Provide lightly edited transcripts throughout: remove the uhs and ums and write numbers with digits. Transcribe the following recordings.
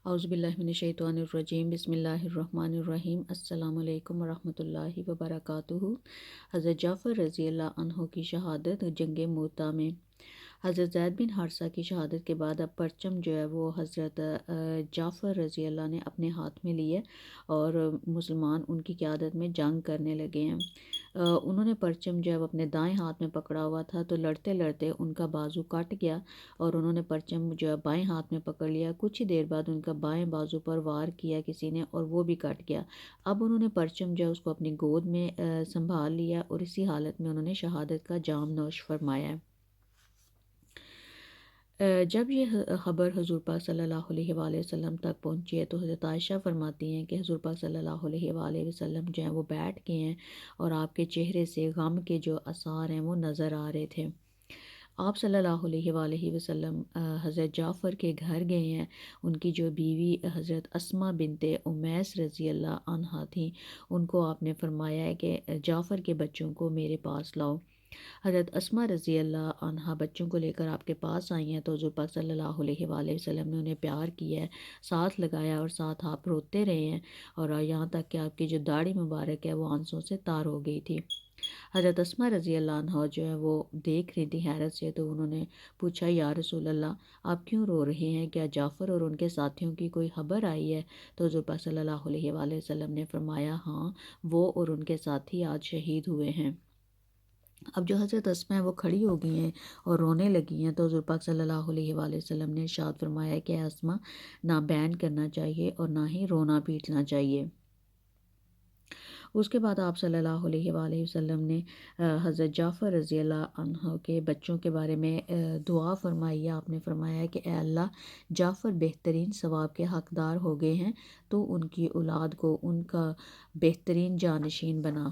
اعوذ باللہ من الشیطان الرجیم بسم اللہ الرحمن الرحیم السلام علیکم ورحمۃ اللہ وبرکاتہ۔ حضرت جعفر رضی اللہ عنہ کی شہادت جنگ موتا میں۔ حضرت زید بن حارثہ کی شہادت کے بعد اب پرچم جو ہے وہ حضرت جعفر رضی اللہ نے اپنے ہاتھ میں لیے اور مسلمان ان کی قیادت میں جنگ کرنے لگے ہیں۔ انہوں نے پرچم جب اپنے دائیں ہاتھ میں پکڑا ہوا تھا تو لڑتے لڑتے ان کا بازو کٹ گیا اور انہوں نے پرچم جو ہے بائیں ہاتھ میں پکڑ لیا۔ کچھ ہی دیر بعد ان کا بائیں بازو پر وار کیا کسی نے اور وہ بھی کٹ گیا۔ اب انہوں نے پرچم جو ہے اس کو اپنی گود میں سنبھال لیا اور اسی حالت میں انہوں نے شہادت کا جام نوش فرمایا ہے۔ جب یہ خبر حضور پاک صلی اللہ علیہ وآلہ وسلم تک پہنچی ہے تو حضرت عائشہ فرماتی ہیں کہ حضور پاک صلی اللہ علیہ وآلہ وسلم جو ہیں وہ بیٹھ گئے ہیں اور آپ کے چہرے سے غم کے جو آثار ہیں وہ نظر آ رہے تھے۔ آپ صلی اللہ علیہ وآلہ وسلم حضرت جعفر کے گھر گئے ہیں۔ ان کی جو بیوی حضرت اسماء بنت امیس رضی اللہ عنہا تھیں، ان کو آپ نے فرمایا ہے کہ جعفر کے بچوں کو میرے پاس لاؤ۔ حضرت اسماء رضی اللہ عنہا بچوں کو لے کر آپ کے پاس آئی ہیں تو حضور پاک صلی اللہ علیہ وآلہ وسلم نے انہیں پیار کیا ہے، ساتھ لگایا اور ساتھ آپ روتے رہے ہیں اور یہاں تک کہ آپ کی جو داڑھی مبارک ہے وہ آنسوں سے تار ہو گئی تھی۔ حضرت اسماء رضی اللہ عنہ جو ہے وہ دیکھ رہی تھی حیرت سے، تو انہوں نے پوچھا یا رسول اللہ آپ کیوں رو رہے ہیں؟ کیا جعفر اور ان کے ساتھیوں کی کوئی خبر آئی ہے؟ تو حضور پاک صلی اللہ علیہ وآلہ وسلم نے فرمایا ہاں، وہ اور ان کے ساتھی آج شہید ہوئے ہیں۔ اب جو حضرت اسماء ہیں وہ کھڑی ہو گئی ہیں اور رونے لگی ہیں تو حضور پاک صلی اللہ علیہ وآلہ وسلم نے ارشاد فرمایا کہ اسماء نہ بین کرنا چاہیے اور نہ ہی رونا پیٹنا چاہیے۔ اس کے بعد آپ صلی اللہ علیہ وآلہ وسلم نے حضرت جعفر رضی اللہ عنہ کے بچوں کے بارے میں دعا فرمائی ہے۔ آپ نے فرمایا ہے کہ اے اللہ، جعفر بہترین ثواب کے حقدار ہو گئے ہیں تو ان کی اولاد کو ان کا بہترین جانشین بنا۔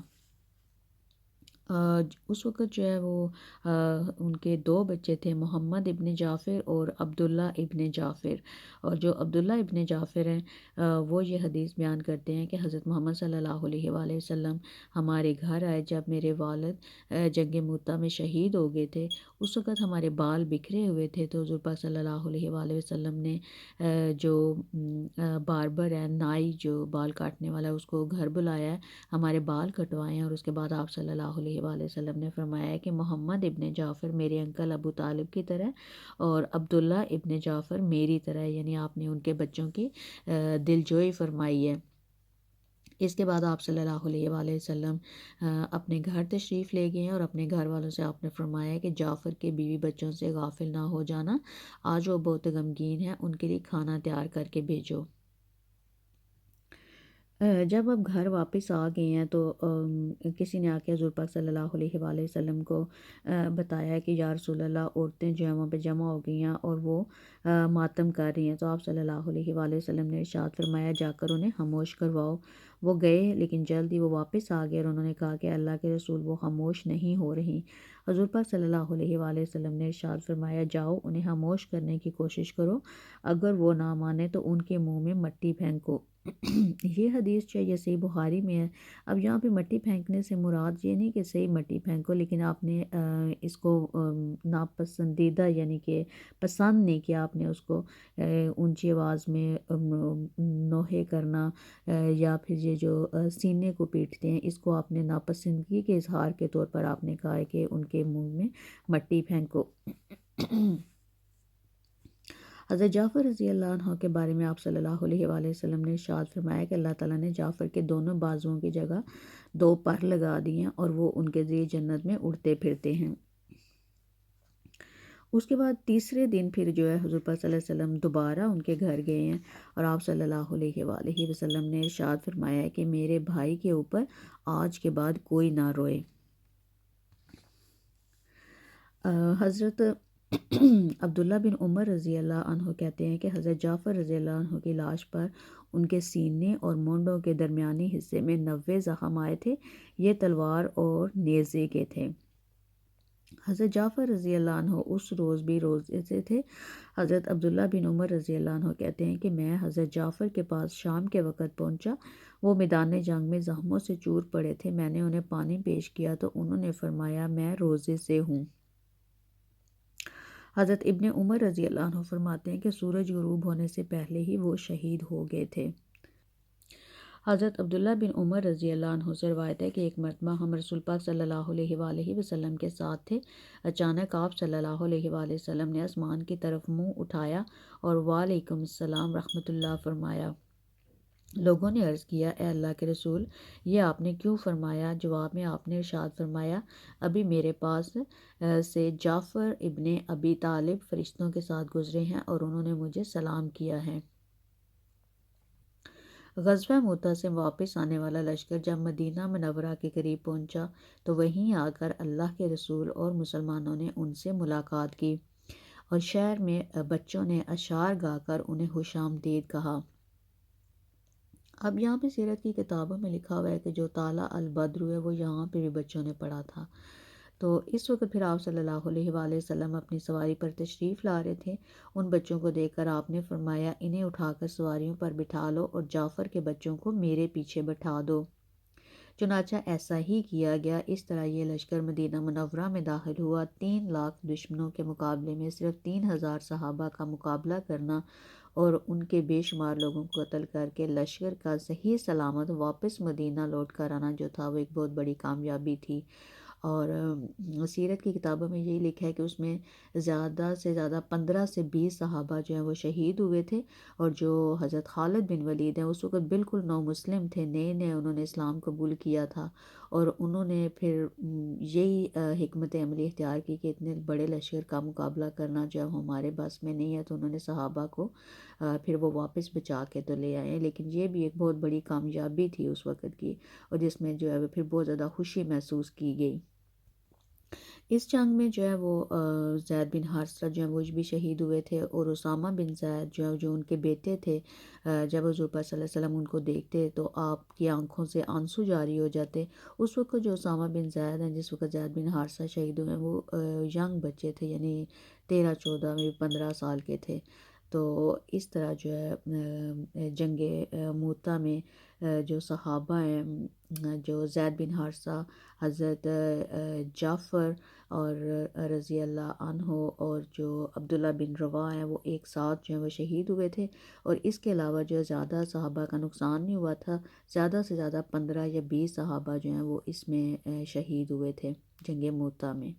اس وقت جو ہے وہ ان کے دو بچے تھے، محمد ابن جعفر اور عبداللہ ابن جعفر۔ اور جو عبداللہ ابن جعفر ہیں وہ یہ حدیث بیان کرتے ہیں کہ حضرت محمد صلی اللہ علیہ وآلہ وسلم ہمارے گھر آئے جب میرے والد جنگ موتا میں شہید ہو گئے تھے۔ اس وقت ہمارے بال بکھرے ہوئے تھے تو حضور پاک صلی اللہ علیہ وآلہ وسلم نے جو باربر ہے، نائی جو بال کاٹنے والا ہے، اس کو گھر بلایا ہے، ہمارے بال کٹوائے ہیں اور اس کے بعد آپ صلی اللہ علیہ وآلہ وسلم نے فرمایا ہے کہ محمد ابن جعفر میرے انکل ابو طالب کی طرح اور عبداللہ ابن جعفر میری طرح، یعنی آپ نے ان کے بچوں کی دلجوئی فرمائی ہے۔ اس کے بعد آپ صلی اللہ علیہ وآلہ وسلم اپنے گھر تشریف لے گئے ہیں اور اپنے گھر والوں سے آپ نے فرمایا ہے کہ جعفر کے بیوی بچوں سے غافل نہ ہو جانا، آج وہ بہت غمگین ہیں، ان کے لیے کھانا تیار کر کے بھیجو۔ جب اب گھر واپس آ گئے ہیں تو کسی نے آ کے حضور پاک صلی اللہ علیہ وآلہ وسلم کو بتایا کہ یا رسول اللہ، عورتیں جو ہیں وہاں پہ جمع ہو گئی ہیں اور وہ ماتم کر رہی ہیں۔ تو آپ صلی اللہ علیہ وآلہ وسلم نے ارشاد فرمایا جا کر انہیں خاموش کرواؤ۔ وہ گئے لیکن جلد ہی وہ واپس آ گئے اور انہوں نے کہا کہ اللہ کے رسول وہ خاموش نہیں ہو رہی۔ حضور پاک صلی اللہ علیہ وآلہ وسلم نے ارشاد فرمایا جاؤ انہیں خاموش کرنے کی کوشش کرو، اگر وہ نہ مانے تو ان کے منہ میں مٹی پھینکو۔ یہ حدیث جو ہے یہ صحیح بخاری میں ہے۔ اب یہاں پہ مٹی پھینکنے سے مراد یہ نہیں کہ صحیح مٹی پھینکو، لیکن آپ نے اس کو ناپسندیدہ یعنی کہ پسند نہیں کیا، آپ نے اس کو اونچی آواز میں نوحے کرنا یا پھر یہ جو سینے کو پیٹتے ہیں، اس کو آپ نے ناپسندگی کے اظہار کے طور پر آپ نے کہا ہے کہ ان کے منہ میں مٹی پھینکو۔ حضرت جعفر رضی اللہ عنہ کے بارے میں آپ صلی اللہ علیہ وآلہ وسلم نے ارشاد فرمایا کہ اللہ تعالیٰ نے جعفر کے دونوں بازوؤں کی جگہ دو پر لگا دی ہیں اور وہ ان کے ذریعے جنت میں اڑتے پھرتے ہیں۔ اس کے بعد تیسرے دن پھر جو ہے حضور پاک صلی اللہ علیہ وسلم دوبارہ ان کے گھر گئے ہیں اور آپ صلی اللہ علیہ وآلہ وسلم نے ارشاد فرمایا ہے کہ میرے بھائی کے اوپر آج کے بعد کوئی نہ روئے۔ حضرت عبداللہ بن عمر رضی اللہ عنہ کہتے ہیں کہ حضرت جعفر رضی اللہ عنہ کی لاش پر ان کے سینے اور مونڈوں کے درمیانی حصے میں 90 زخم آئے تھے، یہ تلوار اور نیزے کے تھے۔ حضرت جعفر رضی اللہ عنہ اس روز بھی روزے سے تھے۔ حضرت عبداللہ بن عمر رضی اللہ عنہ کہتے ہیں کہ میں حضرت جعفر کے پاس شام کے وقت پہنچا، وہ میدان جنگ میں زخموں سے چور پڑے تھے، میں نے انہیں پانی پیش کیا تو انہوں نے فرمایا میں روزے سے ہوں۔ حضرت ابن عمر رضی اللہ عنہ فرماتے ہیں کہ سورج غروب ہونے سے پہلے ہی وہ شہید ہو گئے تھے۔ حضرت عبداللہ بن عمر رضی اللہ عنہ سے روایت ہے کہ ایک مرتبہ ہم رسول پاک صلی اللہ علیہ وآلہ وسلم کے ساتھ تھے۔ اچانک آپ صلی اللہ علیہ وآلہ وسلم نے آسمان کی طرف منہ اٹھایا اور وعلیکم السلام رحمۃ اللہ فرمایا۔ لوگوں نے عرض کیا، اے اللہ کے رسول، یہ آپ نے کیوں فرمایا؟ جواب میں آپ نے ارشاد فرمایا، ابھی میرے پاس سے جعفر ابن ابی طالب فرشتوں کے ساتھ گزرے ہیں اور انہوں نے مجھے سلام کیا ہے۔ غزوہ موتا سے واپس آنے والا لشکر جب مدینہ منورہ کے قریب پہنچا تو وہیں آ کر اللہ کے رسول اور مسلمانوں نے ان سے ملاقات کی اور شہر میں بچوں نے اشعار گا کر انہیں خوش آمدید کہا۔ اب یہاں پہ سیرت کی کتابوں میں لکھا ہوا ہے کہ جو تالا البدر ہے وہ یہاں پہ بھی بچوں نے پڑھا تھا۔ تو اس وقت پھر آپ صلی اللہ علیہ وآلہ وسلم اپنی سواری پر تشریف لا رہے تھے۔ ان بچوں کو دیکھ کر آپ نے فرمایا، انہیں اٹھا کر سواریوں پر بٹھا لو اور جعفر کے بچوں کو میرے پیچھے بٹھا دو۔ چنانچہ ایسا ہی کیا گیا۔ اس طرح یہ لشکر مدینہ منورہ میں داخل ہوا۔ 3 لاکھ دشمنوں کے مقابلے میں صرف 3000 صحابہ کا مقابلہ کرنا اور ان کے بے شمار لوگوں کو قتل کر کے لشکر کا صحیح سلامت واپس مدینہ لوٹ کر آنا جو تھا وہ ایک بہت بڑی کامیابی تھی۔ اور سیرت کی کتابوں میں یہی لکھا ہے کہ اس میں زیادہ سے زیادہ 15 سے 20 صحابہ جو ہیں وہ شہید ہوئے تھے، اور جو حضرت خالد بن ولید ہیں اس وقت بالکل نو مسلم تھے، نئے نئے انہوں نے اسلام قبول کیا تھا، اور انہوں نے پھر یہی حکمت عملی اختیار کی کہ اتنے بڑے لشکر کا مقابلہ کرنا جب ہمارے بس میں نہیں ہے تو انہوں نے صحابہ کو پھر وہ واپس بچا کے تو لے آئے۔ لیکن یہ بھی ایک بہت بڑی کامیابی تھی اس وقت کی، اور جس میں جو ہے پھر بہت زیادہ خوشی محسوس کی گئی۔ اس جنگ میں جو ہے وہ زید بن حارثہ جو ہیں وہ بھی شہید ہوئے تھے، اور اسامہ بن زید جو ان کے بیٹے تھے، جب حضور پاک صلی اللہ علیہ وسلم ان کو دیکھتے تو آپ کی آنکھوں سے آنسو جاری ہو جاتے۔ اس وقت جو اسامہ بن زید ہیں، جس وقت زید بن حارثہ شہید ہوئے ہیں، وہ ینگ بچے تھے، یعنی 13 14 میں 15 سال کے تھے۔ تو اس طرح جو ہے جنگ موتا میں جو صحابہ ہیں، جو زید بن حارثہ، حضرت جعفر اور رضی اللہ عنہ اور جو عبداللہ بن رواح ہیں، وہ ایک ساتھ جو ہیں وہ شہید ہوئے تھے، اور اس کے علاوہ جو ہے زیادہ صحابہ کا نقصان نہیں ہوا تھا۔ زیادہ سے زیادہ 15 یا 20 صحابہ جو ہیں وہ اس میں شہید ہوئے تھے جنگ موتا میں۔